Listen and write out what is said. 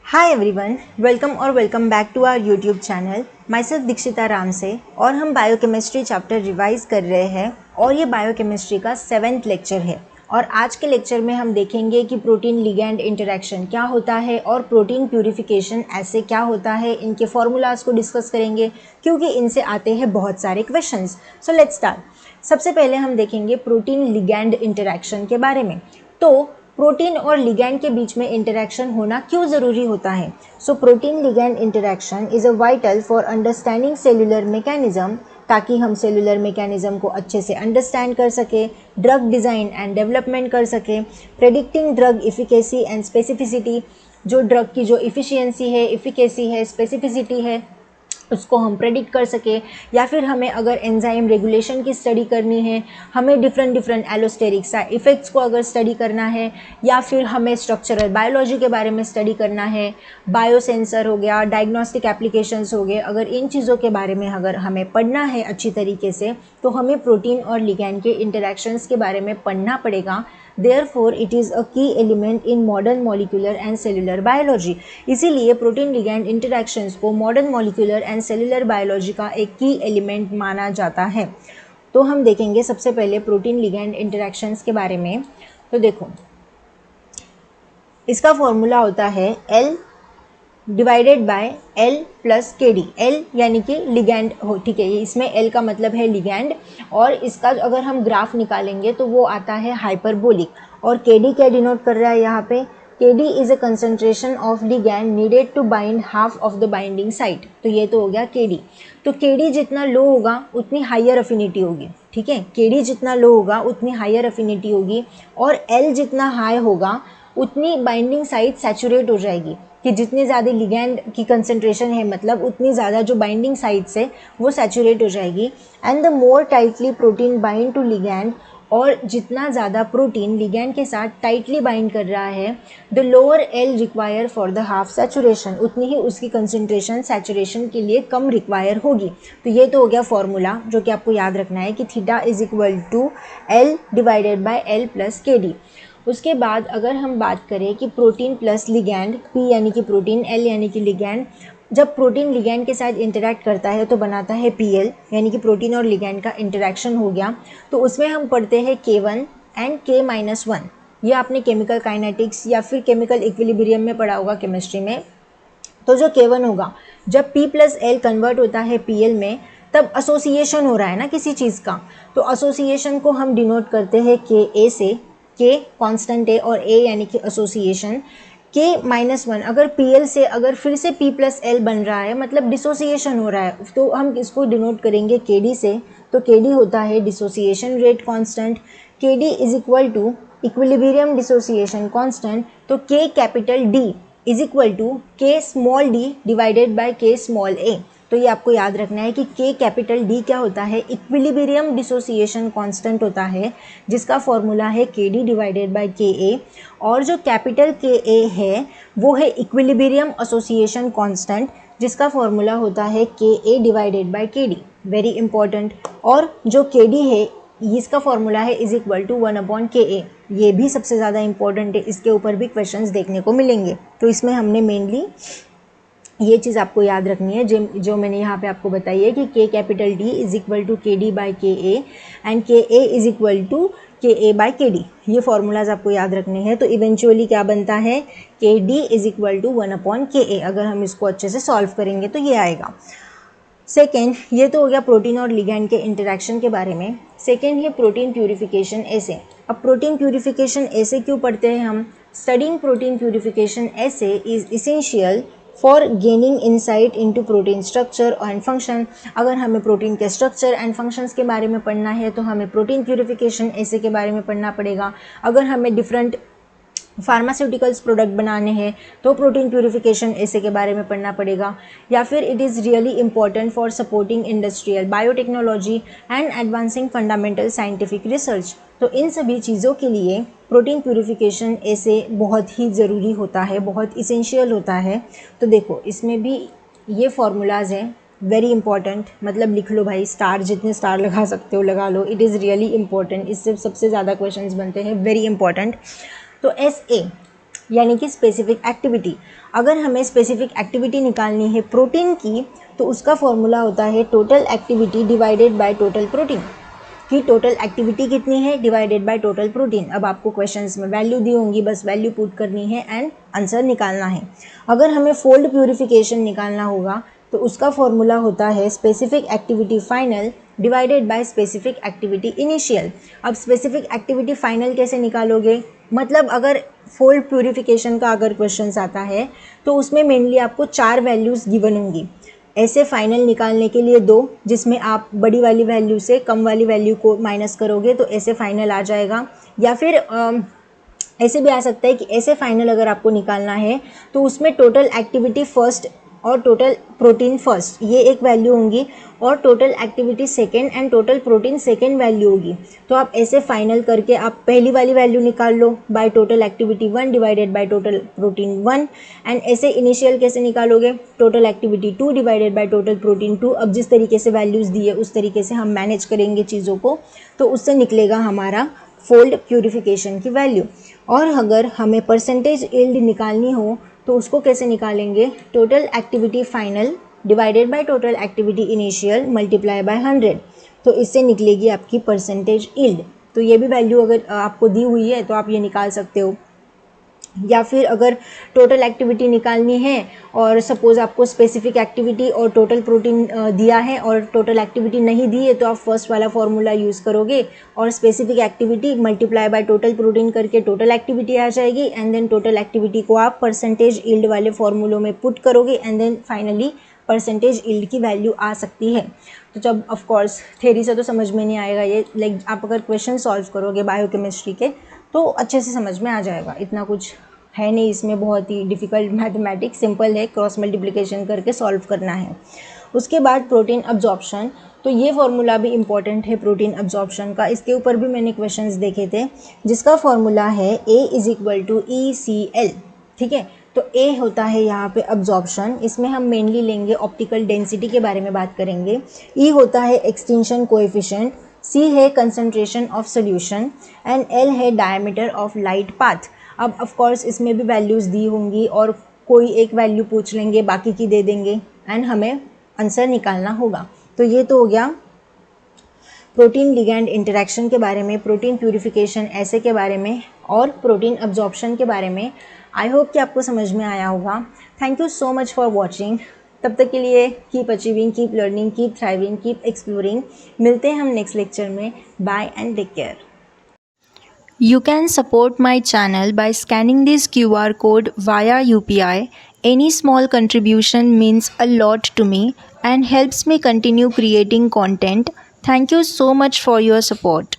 हाय everyone, welcome और welcome back to our YouTube channel. Myself Dikshita Ram से और हम बायोकेमिस्ट्री चैप्टर रिवाइज कर रहे हैं और ये बायोकेमिस्ट्री का 7th लेक्चर है। और आज के लेक्चर में हम देखेंगे कि प्रोटीन लिगैंड इंटरेक्शन क्या होता है और प्रोटीन प्यूरिफिकेशन ऐसे क्या होता है। इनके फॉर्मूलाज को डिस्कस करेंगे क्योंकि इनसे आते हैं बहुत सारे क्वेश्चंस। So let's start. सबसे पहले हम देखेंगे प्रोटीन लिगैंड इंटरेक्शन के बारे में। तो प्रोटीन और लिगैंड के बीच में इंटरेक्शन होना क्यों ज़रूरी होता है? So protein ligand interaction is a vital for understanding cellular mechanism, ताकि हम सेलुलर मैकेनिज्म को अच्छे से अंडरस्टैंड कर सके, ड्रग डिज़ाइन एंड डेवलपमेंट कर सके, predicting drug efficacy and specificity, जो ड्रग की जो इफ़िशियंसी है, इफिकेसी है, स्पेसिफिसिटी है, उसको हम प्रेडिक्ट कर सके। या फिर हमें अगर एंजाइम रेगुलेशन की स्टडी करनी है, हमें डिफरेंट एलोस्टेरिक साइड इफ़ेक्ट्स को अगर स्टडी करना है, या फिर हमें स्ट्रक्चरल बायोलॉजी के बारे में स्टडी करना है, बायोसेंसर हो गया, डायग्नोस्टिक एप्लीकेशंस हो गए, अगर इन चीज़ों के बारे में अगर हमें पढ़ना है अच्छी तरीके से, तो हमें प्रोटीन और लिगैंड के इंटरेक्शंस के बारे में पढ़ना पड़ेगा। Therefore, it is a key element in modern molecular and cellular biology. इसीलिए प्रोटीन लिगैंड इंटरेक्शंस को modern molecular and cellular biology का एक की एलिमेंट माना जाता है। तो हम देखेंगे सबसे पहले प्रोटीन लिगैंड इंटरेक्शंस के बारे में। तो देखो, इसका फॉर्मूला होता है L divided by L plus KD। L यानी कि लिगैंड हो, ठीक है, इसमें L का मतलब है लिगैंड, और इसका अगर हम ग्राफ निकालेंगे तो वो आता है हाइपरबोलिक। और KD क्या डिनोट कर रहा है यहाँ पे? KD is a concentration of ligand needed to bind half of the binding site. तो ये तो हो गया KD। तो KD जितना लो होगा उतनी हायर अफिनिटी होगी, ठीक है, KD जितना लो होगा उतनी हायर अफिनिटी होगी, और L जितना हाई होगा उतनी बाइंडिंग साइट सैचुरेट हो जाएगी, कि जितनी ज़्यादा लिगैंड की कंसंट्रेशन है, मतलब उतनी ज़्यादा जो बाइंडिंग साइट्स है वो सैचुरेट हो जाएगी। And the more tightly protein bind to ligand, और जितना ज़्यादा प्रोटीन लिगैंड के साथ टाइटली बाइंड कर रहा है, the lower L require for the half saturation, उतनी ही उसकी कंसंट्रेशन सैचुरेशन के लिए कम रिक्वायर होगी। तो ये तो हो गया फॉर्मूला जो कि आपको याद रखना है कि theta is equal to L divided by L plus KD। उसके बाद अगर हम बात करें कि प्रोटीन प्लस लिगैंड, P यानी कि प्रोटीन, L यानी कि लिगैंड, जब प्रोटीन लिगैंड के साथ इंटरैक्ट करता है तो बनाता है PL, यानी कि प्रोटीन और लिगैंड का इंटरैक्शन हो गया। तो उसमें हम पढ़ते हैं K1 एंड K-1। ये आपने केमिकल काइनेटिक्स या फिर केमिकल इक्विलिब्रियम में पढ़ा होगा केमिस्ट्री में। तो जो K1 होगा, जब P प्लस L कन्वर्ट होता है PL में, तब एसोसिएशन हो रहा है ना किसी चीज़ का, तो एसोसिएशन को हम डिनोट करते हैं KA से। K कांस्टेंट है और A यानी कि एसोसिएशन। K-1 अगर PL से अगर फिर से P प्लस L बन रहा है, मतलब डिसोसिएशन हो रहा है, तो हम इसको डिनोट करेंगे KD से। तो KD होता है dissociation rate constant. KD is equal to equilibrium dissociation constant. तो K capital D is equal to K small d divided by K small a। तो ये आपको याद रखना है कि K कैपिटल D क्या होता है? इक्विलिब्रियम डिसोसिएशन कांस्टेंट होता है, जिसका फॉर्मूला है KD डिवाइडेड बाय KA। और जो कैपिटल KA है वो है इक्विलिब्रियम एसोसिएशन कांस्टेंट, जिसका फॉर्मूला होता है KA divided by KD। Very important. और जो KD है इसका फॉर्मूला है इज इक्वल टू 1/KA। ये भी सबसे ज़्यादा इंपॉर्टेंट है, इसके ऊपर भी क्वेश्चंस देखने को मिलेंगे। तो इसमें हमने मेनली ये चीज़ आपको याद रखनी है जो मैंने यहाँ पे आपको बताई है कि K capital D is equal to KD by KA and KA is equal to KA by KD। ये फॉर्मूलाज आपको याद रखने हैं। तो इवेंचुअली क्या बनता है? KD is equal to 1/KA। अगर हम इसको अच्छे से सॉल्व करेंगे तो ये आएगा। सेकेंड, ये तो हो गया प्रोटीन और लिगैंड के इंटरेक्शन के बारे में। सेकेंड है प्रोटीन प्यूरिफिकेशन एसे। अब प्रोटीन प्यूरिफिकेशन एसे क्यों पढ़ते हैं हम? Studying protein purification essay is essential for gaining insight into protein structure and function. अगर हमें प्रोटीन के स्ट्रक्चर एंड फंक्शंस के बारे में पढ़ना है तो हमें प्रोटीन प्यूरिफिकेशन एसे के बारे में पढ़ना पड़ेगा। अगर हमें डिफरेंट फार्मास्यूटिकल्स प्रोडक्ट बनाने हैं तो प्रोटीन प्यूरिफिकेशन एसे के बारे में पढ़ना पड़ेगा। या फिर it is really important for supporting industrial biotechnology and advancing fundamental scientific research. तो इन सभी चीज़ों के लिए प्रोटीन प्यूरिफिकेशन एसे बहुत ही ज़रूरी होता है, बहुत इसेंशियल होता है। तो देखो, इसमें भी ये फॉर्मूलाज हैं, वेरी इंपॉर्टेंट, मतलब लिख लो भाई, स्टार जितने स्टार लगा सकते हो लगा लो। इट इज़ रियली इंपॉर्टेंट, इससे सबसे ज़्यादा क्वेश्चंस बनते हैं, वेरी इंपॉर्टेंट। तो SA यानी कि स्पेसिफिक एक्टिविटी। अगर हमें स्पेसिफिक एक्टिविटी निकालनी है प्रोटीन की, तो उसका फॉर्मूला होता है total activity divided by total protein, कि टोटल एक्टिविटी कितनी है डिवाइडेड बाय टोटल प्रोटीन। अब आपको क्वेश्चंस में वैल्यू दी होंगी, बस वैल्यू पुट करनी है एंड आंसर निकालना है। अगर हमें फोल्ड प्यूरिफिकेशन निकालना होगा तो उसका फॉर्मूला होता है specific activity final divided by specific activity initial. अब स्पेसिफिक एक्टिविटी फाइनल कैसे निकालोगे, मतलब अगर फोल्ड प्यूरिफिकेशन का अगर क्वेश्चंस आता है तो उसमें मेनली आपको 4 वैल्यूज़ गिवन होंगी। ऐसे फाइनल निकालने के लिए 2, जिसमें आप बड़ी वाली वैल्यू से कम वाली वैल्यू को माइनस करोगे तो ऐसे फाइनल आ जाएगा। या फिर ऐसे भी आ सकता है कि ऐसे फाइनल अगर आपको निकालना है तो उसमें टोटल एक्टिविटी फर्स्ट और टोटल प्रोटीन फर्स्ट ये एक वैल्यू होंगी, और total activity second and total protein second value होगी। तो आप ऐसे फाइनल करके आप पहली वाली वैल्यू निकाल लो by total activity 1 divided by total protein 1, and ऐसे इनिशियल कैसे निकालोगे, total activity 2 divided by total protein 2। अब जिस तरीके से वैल्यूज़ दी है उस तरीके से हम मैनेज करेंगे चीज़ों को, तो उससे निकलेगा हमारा फोल्ड प्यूरिफिकेशन की वैल्यू। और अगर हमें परसेंटेज यील्ड निकालनी हो तो उसको कैसे निकालेंगे, total activity final divided by total activity initial multiply by 100, तो इससे निकलेगी आपकी परसेंटेज यील्ड। तो ये भी वैल्यू अगर आपको दी हुई है तो आप ये निकाल सकते हो। या फिर अगर टोटल एक्टिविटी निकालनी है और सपोज़ आपको स्पेसिफिक एक्टिविटी और टोटल प्रोटीन दिया है और टोटल एक्टिविटी नहीं दी है, तो आप फर्स्ट वाला फॉर्मूला यूज़ करोगे और specific activity multiply by total protein करके टोटल एक्टिविटी आ जाएगी, एंड देन टोटल एक्टिविटी को आप परसेंटेज यील्ड वाले फॉर्मूलों में पुट करोगे, and then finally percentage yield की वैल्यू आ सकती है। तो जब ऑफ कोर्स थ्योरी से तो समझ में नहीं आएगा ये, लाइक आप अगर क्वेश्चन सॉल्व करोगे बायोकेमिस्ट्री के तो अच्छे से समझ में आ जाएगा। इतना कुछ है नहीं इसमें, बहुत ही डिफ़िकल्ट मैथमेटिक्स, सिंपल है, क्रॉस मल्टीप्लिकेशन करके सॉल्व करना है। उसके बाद प्रोटीन अब्जॉर्प्शन, तो ये फॉर्मूला भी इम्पॉर्टेंट है प्रोटीन अब्जॉर्प्शन का। इसके ऊपर भी मैंने क्वेश्चंस देखे थे, जिसका फॉर्मूला है A=ECl। ठीक है, तो A होता है यहाँ पे अब्जॉर्प्शन, इसमें हम मेनली लेंगे ऑप्टिकल डेंसिटी के बारे में बात करेंगे। E होता है एक्सटिंक्शन कोएफिशिएंट, C है concentration of solution, and L है डायमीटर ऑफ लाइट पाथ। अब ऑफ कोर्स इसमें भी वैल्यूज़ दी होंगी और कोई एक वैल्यू पूछ लेंगे, बाकी की दे देंगे, एंड हमें आंसर निकालना होगा। तो ये तो हो गया प्रोटीन लिगैंड इंटरेक्शन के बारे में, प्रोटीन प्यूरिफिकेशन ऐसे के बारे में, और प्रोटीन अब्जॉर्प्शन के बारे में। आई होप कि आपको समझ में आया होगा। Thank you so much for watching. तब तक के लिए keep achieving, keep learning, keep thriving, keep exploring. मिलते हैं हम नेक्स्ट लेक्चर में। Bye and take care. You can support my channel by scanning this QR code via UPI. Any small contribution means a lot to me and helps me continue creating content. Thank you so much for your support.